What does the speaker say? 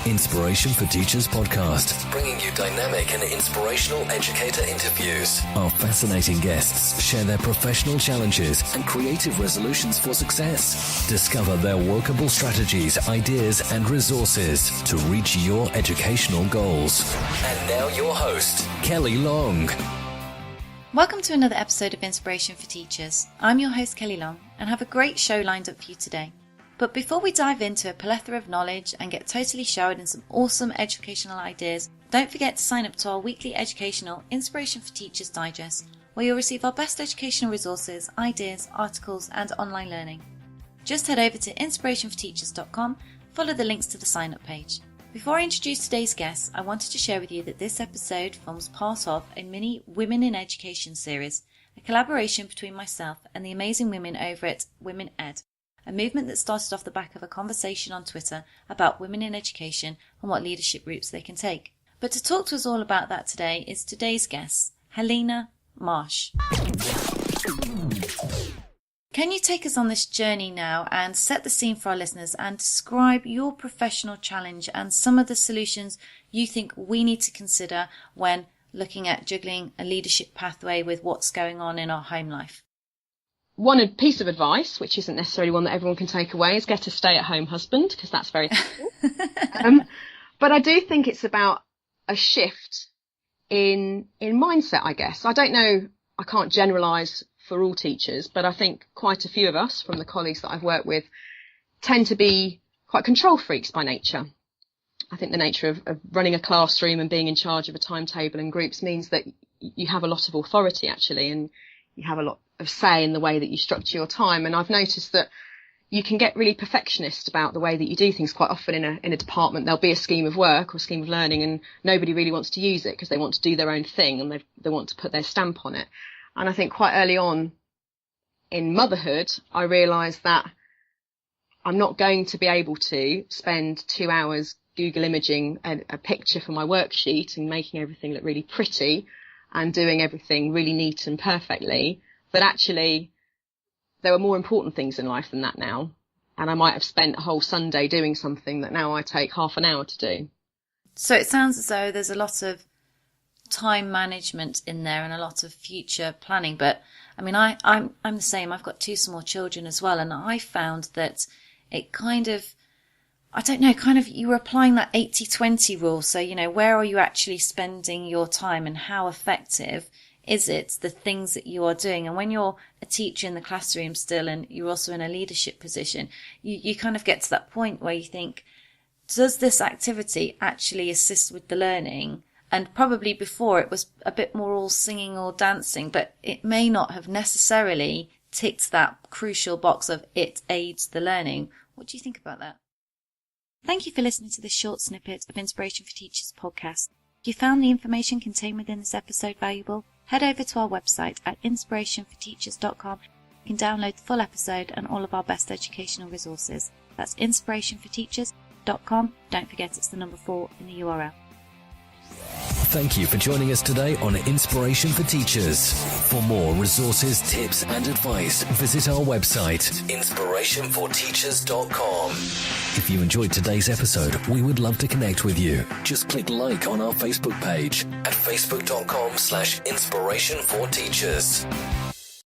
Inspiration for Teachers podcast, bringing you dynamic and inspirational educator interviews. Our fascinating guests share their professional challenges and creative resolutions for success. Discover their workable strategies, ideas, and resources to reach your educational goals. And now your host, Kelly Long. Welcome to another episode of Inspiration for Teachers. I'm your host, Kelly Long, and have a great show lined up for you today. But before we dive into a plethora of knowledge and get totally showered in some awesome educational ideas, don't forget to sign up to our weekly educational Inspiration for Teachers digest, where you'll receive our best educational resources, ideas, articles, and online learning. Just head over to inspirationforteachers.com, follow the links to the sign up page. Before I introduce today's guests, I wanted to share with you that this episode forms part of a mini Women in Education series, a collaboration between myself and the amazing women over at Women Ed, a movement that started off the back of a conversation on Twitter about women in education and what leadership routes they can take. But to talk to us all about that today is today's guest, Helena Marsh. Can you take us on this journey now and set the scene for our listeners and describe your professional challenge and some of the solutions you think we need to consider when looking at juggling a leadership pathway with what's going on in our home life? One piece of advice, which isn't necessarily one that everyone can take away, is get a stay-at-home husband, because that's very helpful. But I do think it's about a shift in mindset, I guess. I don't know, I can't generalise for all teachers, but I think quite a few of us from the colleagues that I've worked with tend to be quite control freaks by nature. I think the nature of running a classroom and being in charge of a timetable and groups means that you have a lot of authority, actually, and you have a lot of say in the way that you structure your time. And I've noticed that you can get really perfectionist about the way that you do things. Quite often in a department, there'll be a scheme of work or a scheme of learning and nobody really wants to use it because they want to do their own thing and they want to put their stamp on it. And I think quite early on in motherhood, I realised that I'm not going to be able to spend 2 hours Google imaging a picture for my worksheet and making everything look really pretty and doing everything really neat and perfectly. But actually, there are more important things in life than that now. And I might have spent a whole Sunday doing something that now I take half an hour to do. So it sounds as though there's a lot of time management in there and a lot of future planning. But I mean, I'm the same. I've got 2 small children as well. And I found that it kind of, I don't know, kind of you were applying that 80-20 rule. So, you know, where are you actually spending your time and how effective is it, the things that you are doing? And when you're a teacher in the classroom still and you're also in a leadership position, you kind of get to that point where you think, does this activity actually assist with the learning? And probably before it was a bit more all singing or dancing, but it may not have necessarily ticked that crucial box of it aids the learning. What do you think about that? Thank you for listening to this short snippet of Inspiration for Teachers podcast. If you found the information contained within this episode valuable, head over to our website at inspirationforteachers.com. You can download the full episode and all of our best educational resources. That's inspirationforteachers.com. Don't forget it's the number 4 in the URL. Thank you for joining us today on Inspiration for Teachers. For more resources, tips and advice, visit our website, inspirationforteachers.com. If you enjoyed today's episode, we would love to connect with you. Just click like on our Facebook page at facebook.com/inspirationforteachers.